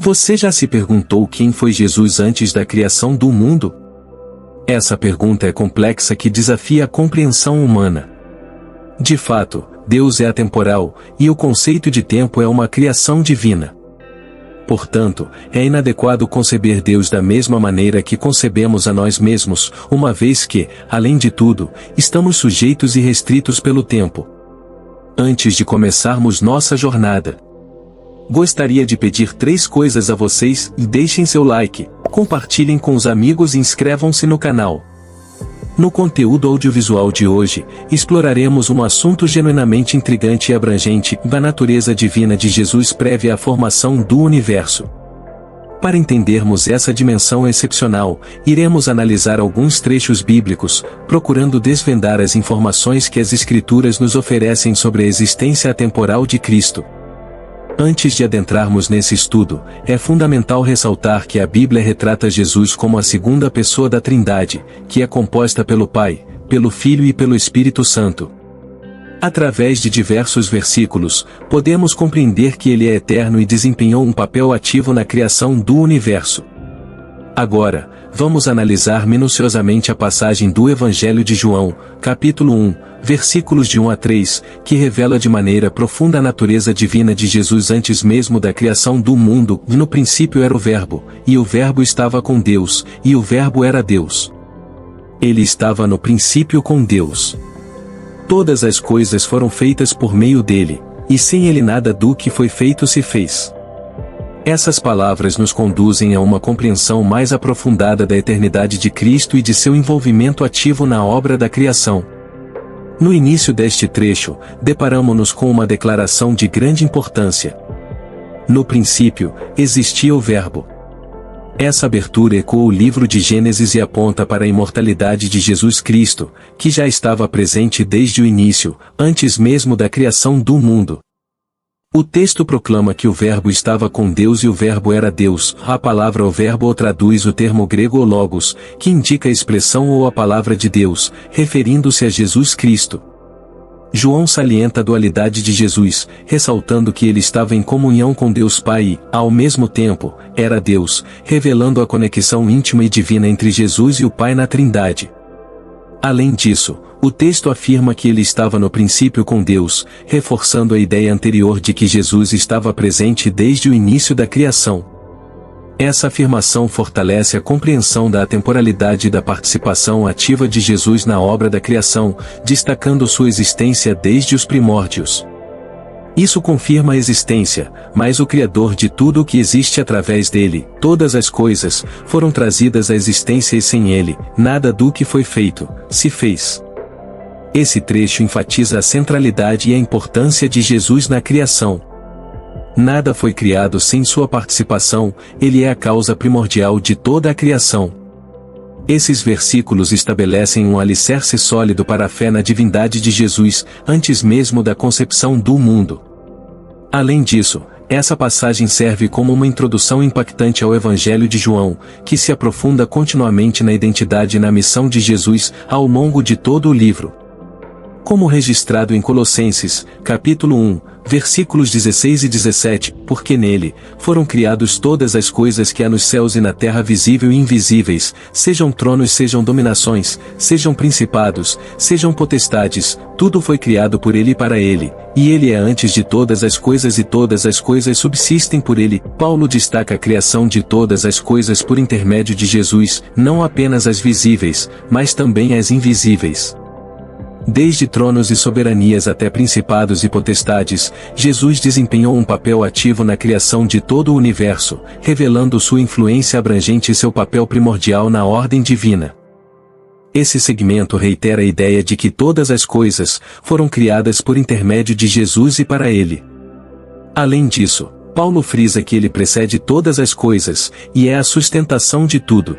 Você já se perguntou quem foi Jesus antes da criação do mundo? Essa pergunta é complexa que desafia a compreensão humana. De fato, Deus é atemporal, e o conceito de tempo é uma criação divina. Portanto, é inadequado conceber Deus da mesma maneira que concebemos a nós mesmos, uma vez que, além de tudo, estamos sujeitos e restritos pelo tempo. Antes de começarmos nossa jornada, gostaria de pedir 3 coisas a vocês: deixem seu like, compartilhem com os amigos e inscrevam-se no canal. No conteúdo audiovisual de hoje, exploraremos um assunto genuinamente intrigante e abrangente: a natureza divina de Jesus prévia à formação do universo. Para entendermos essa dimensão excepcional, iremos analisar alguns trechos bíblicos, procurando desvendar as informações que as Escrituras nos oferecem sobre a existência atemporal de Cristo. Antes de adentrarmos nesse estudo, é fundamental ressaltar que a Bíblia retrata Jesus como a segunda pessoa da Trindade, que é composta pelo Pai, pelo Filho e pelo Espírito Santo. Através de diversos versículos, podemos compreender que ele é eterno e desempenhou um papel ativo na criação do universo. Agora, vamos analisar minuciosamente a passagem do Evangelho de João, capítulo 1, versículos de 1 a 3, que revela de maneira profunda a natureza divina de Jesus antes mesmo da criação do mundo. No princípio era o Verbo, e o Verbo estava com Deus, e o Verbo era Deus. Ele estava no princípio com Deus. Todas as coisas foram feitas por meio dele, e sem ele nada do que foi feito se fez. Essas palavras nos conduzem a uma compreensão mais aprofundada da eternidade de Cristo e de seu envolvimento ativo na obra da criação. No início deste trecho, deparamo-nos com uma declaração de grande importância. No princípio, existia o Verbo. Essa abertura ecoa o livro de Gênesis e aponta para a imortalidade de Jesus Cristo, que já estava presente desde o início, antes mesmo da criação do mundo. O texto proclama que o Verbo estava com Deus e o Verbo era Deus. A palavra o Verbo traduz o termo grego logos, que indica a expressão ou a palavra de Deus, referindo-se a Jesus Cristo. João salienta a dualidade de Jesus, ressaltando que ele estava em comunhão com Deus Pai e, ao mesmo tempo, era Deus, revelando a conexão íntima e divina entre Jesus e o Pai na Trindade. Além disso, o texto afirma que ele estava no princípio com Deus, reforçando a ideia anterior de que Jesus estava presente desde o início da criação. Essa afirmação fortalece a compreensão da atemporalidade e da participação ativa de Jesus na obra da criação, destacando sua existência desde os primórdios. Isso confirma a existência, mas o Criador de tudo o que existe através dele, todas as coisas, foram trazidas à existência e sem ele, nada do que foi feito, se fez. Esse trecho enfatiza a centralidade e a importância de Jesus na criação. Nada foi criado sem sua participação, ele é a causa primordial de toda a criação. Esses versículos estabelecem um alicerce sólido para a fé na divindade de Jesus, antes mesmo da concepção do mundo. Além disso, essa passagem serve como uma introdução impactante ao Evangelho de João, que se aprofunda continuamente na identidade e na missão de Jesus, ao longo de todo o livro. Como registrado em Colossenses, capítulo 1, versículos 16 e 17, porque nele foram criados todas as coisas que há nos céus e na terra, visível e invisíveis, sejam tronos, sejam dominações, sejam principados, sejam potestades, tudo foi criado por ele e para ele, e ele é antes de todas as coisas e todas as coisas subsistem por ele. Paulo destaca a criação de todas as coisas por intermédio de Jesus, não apenas as visíveis, mas também as invisíveis. Desde tronos e soberanias até principados e potestades, Jesus desempenhou um papel ativo na criação de todo o universo, revelando sua influência abrangente e seu papel primordial na ordem divina. Esse segmento reitera a ideia de que todas as coisas foram criadas por intermédio de Jesus e para ele. Além disso, Paulo frisa que ele precede todas as coisas, e é a sustentação de tudo.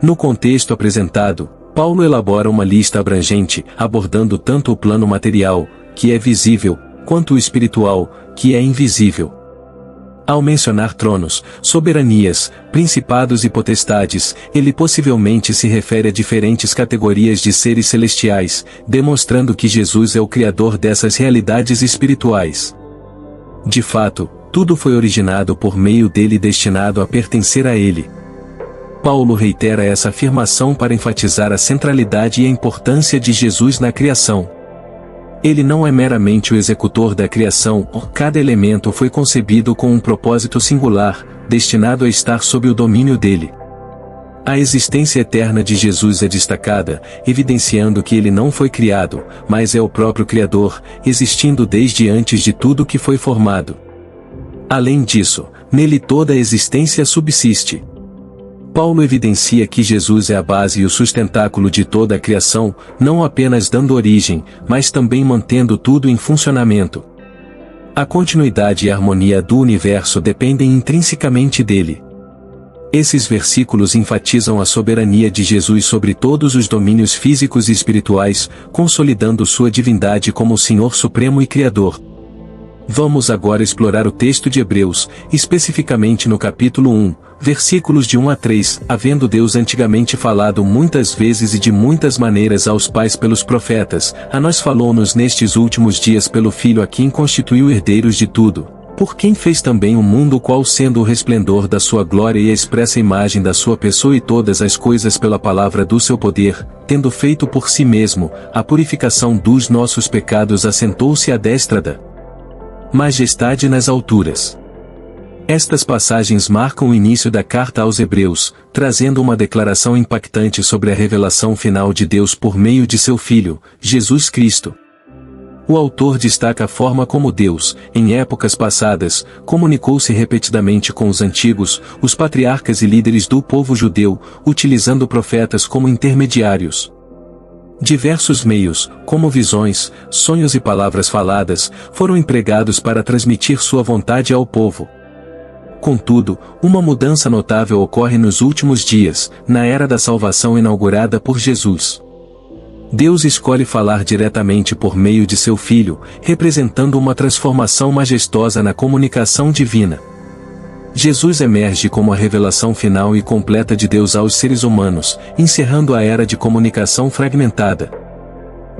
No contexto apresentado, Paulo elabora uma lista abrangente, abordando tanto o plano material, que é visível, quanto o espiritual, que é invisível. Ao mencionar tronos, soberanias, principados e potestades, ele possivelmente se refere a diferentes categorias de seres celestiais, demonstrando que Jesus é o criador dessas realidades espirituais. De fato, Tudo foi originado por meio dele e destinado a pertencer a ele. Paulo reitera essa afirmação para enfatizar a centralidade e a importância de Jesus na criação. Ele não é meramente o executor da criação, cada elemento foi concebido com um propósito singular, destinado a estar sob o domínio dele. A existência eterna de Jesus é destacada, evidenciando que ele não foi criado, mas é o próprio Criador, existindo desde antes de tudo que foi formado. Além disso, nele toda a existência subsiste. Paulo evidencia que Jesus é a base e o sustentáculo de toda a criação, não apenas dando origem, mas também mantendo tudo em funcionamento. A continuidade e a harmonia do universo dependem intrinsecamente dele. Esses versículos enfatizam a soberania de Jesus sobre todos os domínios físicos e espirituais, consolidando sua divindade como o Senhor Supremo e Criador. Vamos agora explorar o texto de Hebreus, especificamente no capítulo 1, versículos de 1 a 3, havendo Deus antigamente falado muitas vezes e de muitas maneiras aos pais pelos profetas, a nós falou-nos nestes últimos dias pelo Filho a quem constituiu herdeiros de tudo, por quem fez também o mundo qual sendo o resplendor da sua glória e a expressa imagem da sua pessoa e todas as coisas pela palavra do seu poder, tendo feito por si mesmo a purificação dos nossos pecados assentou-se à destra da majestade nas alturas. Estas passagens marcam o início da carta aos Hebreus, trazendo uma declaração impactante sobre a revelação final de Deus por meio de seu Filho, Jesus Cristo. O autor destaca a forma como Deus, em épocas passadas, comunicou-se repetidamente com os antigos, os patriarcas e líderes do povo judeu, utilizando profetas como intermediários. Diversos meios, como visões, sonhos e palavras faladas, foram empregados para transmitir sua vontade ao povo. Contudo, uma mudança notável ocorre nos últimos dias, na era da salvação inaugurada por Jesus. Deus escolhe falar diretamente por meio de seu Filho, representando uma transformação majestosa na comunicação divina. Jesus emerge como a revelação final e completa de Deus aos seres humanos, encerrando a era de comunicação fragmentada.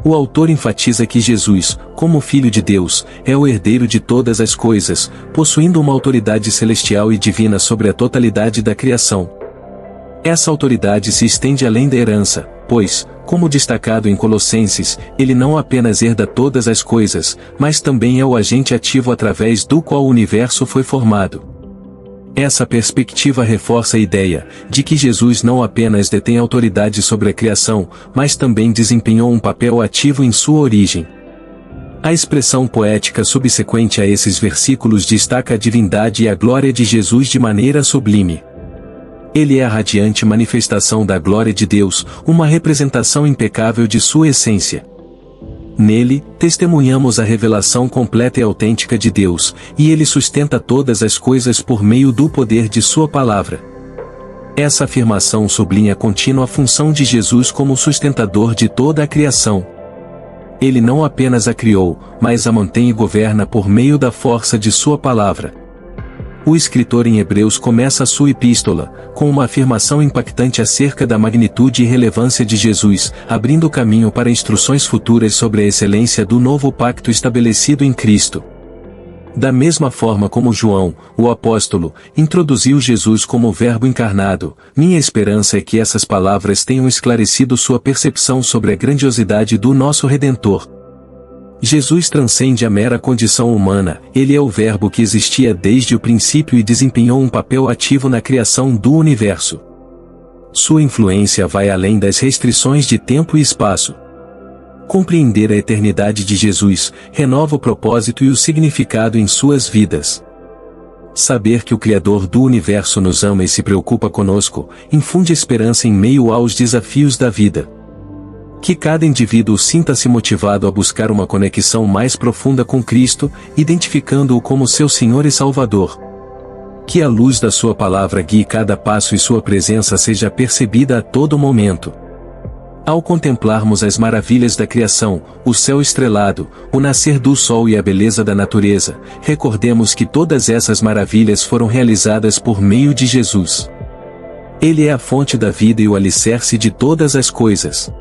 O autor enfatiza que Jesus, como Filho de Deus, é o herdeiro de todas as coisas, possuindo uma autoridade celestial e divina sobre a totalidade da criação. Essa autoridade se estende além da herança, pois, como destacado em Colossenses, ele não apenas herda todas as coisas, mas também é o agente ativo através do qual o universo foi formado. Essa perspectiva reforça a ideia de que Jesus não apenas detém autoridade sobre a criação, mas também desempenhou um papel ativo em sua origem. A expressão poética subsequente a esses versículos destaca a divindade e a glória de Jesus de maneira sublime. Ele é a radiante manifestação da glória de Deus, uma representação impecável de sua essência. Nele, testemunhamos a revelação completa e autêntica de Deus, e ele sustenta todas as coisas por meio do poder de sua palavra. Essa afirmação sublinha a contínua função de Jesus como sustentador de toda a criação. Ele não apenas a criou, mas a mantém e governa por meio da força de sua palavra. O escritor em Hebreus começa sua epístola, com uma afirmação impactante acerca da magnitude e relevância de Jesus, abrindo caminho para instruções futuras sobre a excelência do novo pacto estabelecido em Cristo. Da mesma forma como João, o apóstolo, introduziu Jesus como o Verbo encarnado, minha esperança é que essas palavras tenham esclarecido sua percepção sobre a grandiosidade do nosso Redentor. Jesus transcende a mera condição humana, ele é o Verbo que existia desde o princípio e desempenhou um papel ativo na criação do universo. Sua influência vai além das restrições de tempo e espaço. Compreender a eternidade de Jesus renova o propósito e o significado em suas vidas. Saber que o Criador do universo nos ama e se preocupa conosco, infunde esperança em meio aos desafios da vida. Que cada indivíduo sinta-se motivado a buscar uma conexão mais profunda com Cristo, identificando-o como seu Senhor e Salvador. Que a luz da sua palavra guie cada passo e sua presença seja percebida a todo momento. Ao contemplarmos as maravilhas da criação, o céu estrelado, o nascer do sol e a beleza da natureza, recordemos que todas essas maravilhas foram realizadas por meio de Jesus. Ele é a fonte da vida e o alicerce de todas as coisas.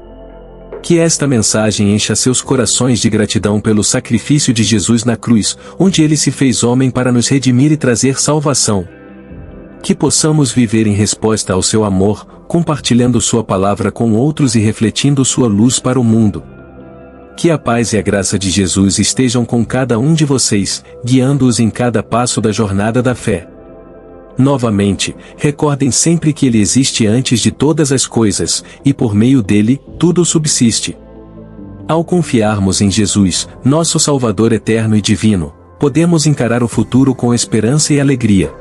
Que esta mensagem encha seus corações de gratidão pelo sacrifício de Jesus na cruz, onde ele se fez homem para nos redimir e trazer salvação. Que possamos viver em resposta ao seu amor, compartilhando sua palavra com outros e refletindo sua luz para o mundo. Que a paz e a graça de Jesus estejam com cada um de vocês, guiando-os em cada passo da jornada da fé. Novamente, recordem sempre que Ele existe antes de todas as coisas, e por meio dele, tudo subsiste. Ao confiarmos em Jesus, nosso Salvador eterno e divino, podemos encarar o futuro com esperança e alegria.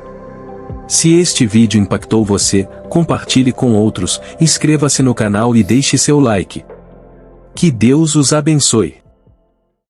Se este vídeo impactou você, compartilhe com outros, inscreva-se no canal e deixe seu like. Que Deus os abençoe.